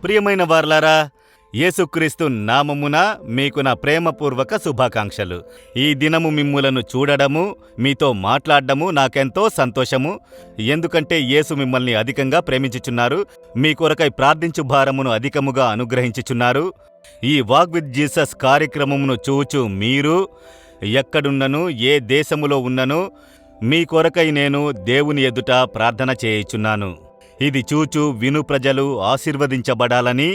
ప్రియమైన వారలారా, యేసుక్రీస్తు నామమున మీకు నా ప్రేమపూర్వక శుభాకాంక్షలు. ఈ దినము మిమ్ములను చూడడము, మీతో మాట్లాడడము నాకెంతో సంతోషము. ఎందుకంటే యేసు మిమ్మల్ని అధికంగా ప్రేమించుచున్నారు, మీ కొరకై ప్రార్థించు భారమును అధికముగా అనుగ్రహించుచున్నారు. ఈ వాక్ విత్ జీసస్ కార్యక్రమమును చూచు మీరు ఎక్కడున్నను, ఏ దేశములో ఉన్నను, మీ కొరకై నేను దేవుని ఎదుట ప్రార్థన చేయుచున్నాను. ఇది చూచు విను ప్రజలు ఆశీర్వదించబడాలని,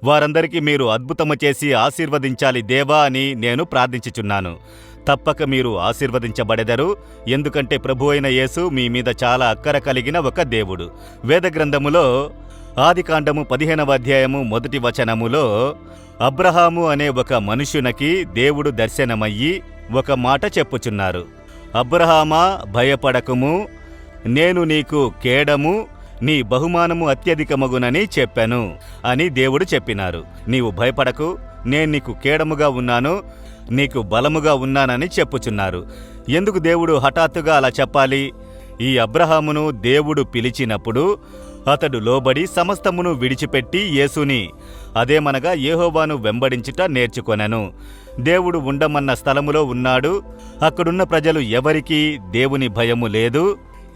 వారందరికీ మీరు అద్భుతము చేసి ఆశీర్వదించాలి దేవా అని నేను ప్రార్థించుచున్నాను. తప్పక మీరు ఆశీర్వదించబడెదరు, ఎందుకంటే ప్రభువైన యేసు మీ మీద చాలా అక్కర కలిగిన ఒక దేవుడు. వేదగ్రంథములో ఆదికాండము 15వ అధ్యాయము 1వ వచనములో అబ్రహాము అనే ఒక మనుష్యునకి దేవుడు దర్శనమయ్యి ఒక మాట చెప్పుచున్నారు. అబ్రహామా, భయపడకుము, నేను నీకు కేడము, నీ బహుమానము అత్యధికమగునని చెప్పాను అని దేవుడు చెప్పినారు. నీవు భయపడకు, నేను నీకు కేడముగా ఉన్నాను, నీకు బలముగా ఉన్నానని చెప్పుచున్నారు. ఎందుకు దేవుడు హఠాత్తుగా అలా చెప్పాలి? ఈ అబ్రహామును దేవుడు పిలిచినప్పుడు అతడు లోబడి సమస్తమును విడిచిపెట్టి యేసుని, అదేమనగా యెహోవాను వెంబడించుట నేర్చుకొనెను. దేవుడు ఉండమన్న స్థలములో ఉన్నాడు. అక్కడున్న ప్రజలు ఎవరికీ దేవుని భయము లేదు,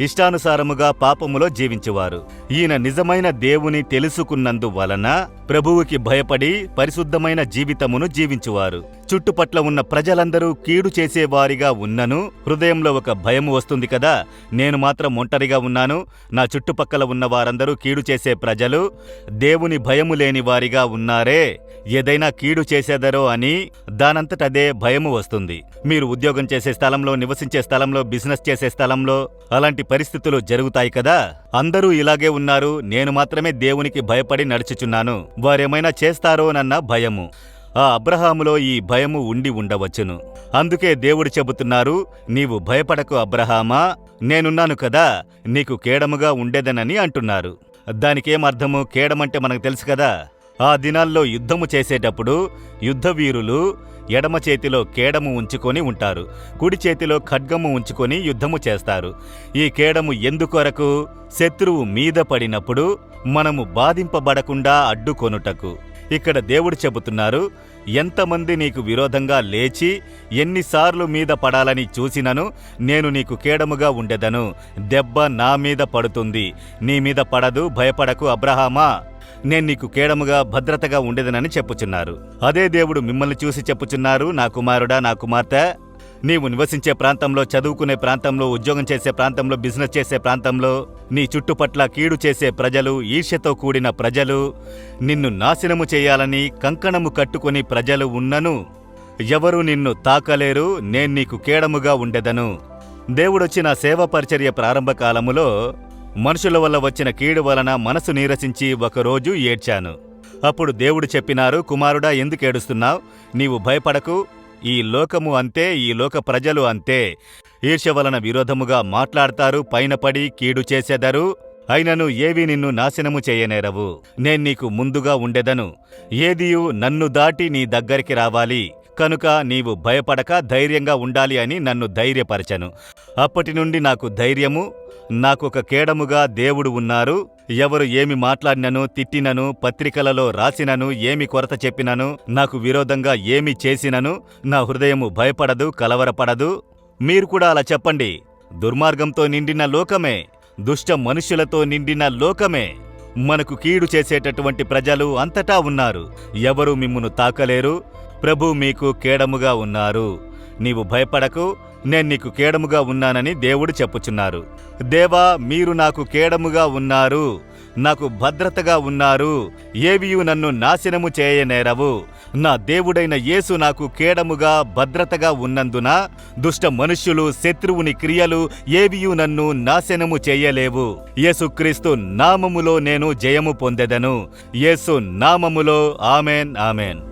ఇష్టానుసారముగా పాపములో జీవించువారు. ఈయన నిజమైన దేవుని తెలుసుకున్నందువలన ప్రభువుకి భయపడి పరిశుద్ధమైన జీవితమును జీవించువారు. చుట్టుపట్ల ఉన్న ప్రజలందరూ కీడు చేసేవారిగా ఉన్నను హృదయంలో ఒక భయము వస్తుంది కదా, నేను మాత్రం ఒంటరిగా ఉన్నాను, నా చుట్టుపక్కల ఉన్న వారందరూ కీడు చేసే ప్రజలు, దేవుని భయము లేని వారిగా ఉన్నారే, ఏదైనా కీడు చేసేదరో అని దానంతటదే భయము వస్తుంది. మీరు ఉద్యోగం చేసే స్థలంలో, నివసించే స్థలంలో, బిజినెస్ చేసే స్థలంలో అలాంటి పరిస్థితులు జరుగుతాయి కదా. అందరూ ఇలాగే ఉన్నారు, నేను మాత్రమే దేవునికి భయపడి నడుచుచున్నాను, వారేమైనా చేస్తారోనన్న భయము. ఆ అబ్రహాములో ఈ భయము ఉండి ఉండవచ్చును. అందుకే దేవుడు చెబుతున్నారు, నీవు భయపడకు అబ్రహామా, నేనున్నాను కదా, నీకు కేడముగా ఉండేదనని అంటున్నారు. దానికేమర్థము? కేడమంటే మనకు తెలుసు కదా. ఆ దినాల్లో యుద్ధము చేసేటప్పుడు యుద్ధవీరులు ఎడమ చేతిలో కేడము ఉంచుకొని ఉంటారు, కుడి చేతిలో ఖడ్గము ఉంచుకొని యుద్ధము చేస్తారు. ఈ కేడము ఎందుకొరకు? శత్రువు మీద పడినప్పుడు మనము బాధింపబడకుండా అడ్డుకొనుటకు. ఇక్కడ దేవుడు చెబుతున్నారు, ఎంతమంది నీకు విరోధంగా లేచి ఎన్నిసార్లు మీద పడాలని చూసినను నేను నీకు కేడముగా ఉండెదను, దెబ్బ నా మీద పడుతుంది, నీ మీద పడదు, భయపడకు అబ్రహామా, నేను నీకు కేడముగా భద్రతగా ఉండేదనని చెప్పుచున్నారు. అదే దేవుడు మిమ్మల్ని చూసి చెప్పుచున్నారు, నా కుమారుడా, నా కుమార్తె, నీవు నివసించే ప్రాంతంలో, చదువుకునే ప్రాంతంలో, ఉద్యోగం చేసే ప్రాంతంలో, బిజినెస్ చేసే ప్రాంతంలో నీ చుట్టుపట్ల కీడు చేసే ప్రజలు, ఈర్ష్యతో కూడిన ప్రజలు, నిన్ను నాశనము చేయాలని కంకణము కట్టుకుని ప్రజలు ఉన్నను ఎవరు నిన్ను తాకలేరు, నేను నీకు కేడముగా ఉండెదను. దేవుడొచ్చి నా సేవ పరిచర్య ప్రారంభ కాలములో మనుషుల వల్ల వచ్చిన కీడు వలన మనసు నీరసించి ఒకరోజు ఏడ్చాను. అప్పుడు దేవుడు చెప్పినారు, కుమారుడా, ఎందుకు ఏడుస్తున్నావు? నీవు భయపడకు, ఈ లోకము అంతే, ఈ లోక ప్రజలు అంతే, ఈర్ష్య వలన విరోధముగా మాట్లాడతారు, పైన పడి కీడు చేసెదరు, అయినను ఏవి నిన్ను నాశనము చేయనేరవు. నేను నీకు ముందుగా ఉండెదను, ఏదియు నన్ను దాటి నీ దగ్గరికి రావాలి, కనుక నీవు భయపడక ధైర్యంగా ఉండాలి అని నన్ను ధైర్యపరచను. అప్పటి నుండి నాకు ధైర్యము, నాకొక కేడముగా దేవుడు ఉన్నారు. ఎవరు ఏమి మాట్లాడినను, తిట్టినను, పత్రికలలో రాసినను, ఏమి కొరత చెప్పినను, నాకు విరోధంగా ఏమి చేసినను నా హృదయము భయపడదు, కలవరపడదు. మీరు కూడా అలా చెప్పండి. దుర్మార్గంతో నిండిన లోకమే, దుష్ట మనుష్యులతో నిండిన లోకమే, మనకు కీడు చేసేటటువంటి ప్రజలు అంతటా ఉన్నారు, ఎవరు మిమ్మును తాకలేరు, ప్రభు మీకు కేడముగా ఉన్నారు. నీవు భయపడకు, నేను నీకు కేడముగా ఉన్నానని దేవుడు చెప్పుచున్నారు. దేవా, మీరు నాకు కేడముగా ఉన్నారు, నాకు భద్రతగా ఉన్నారు, ఏవియు నన్ను నాశనము చేయనేరవు. నా దేవుడైన యేసు నాకు కేడముగా భద్రతగా ఉన్నందున దుష్ట మనుష్యులు, శత్రువుని క్రియలు ఏవియు నన్ను నాశనము చేయలేవు. యేసుక్రీస్తు నామములో నేను జయము పొందెదను. యేసు నామములో ఆమెన్, ఆమెన్.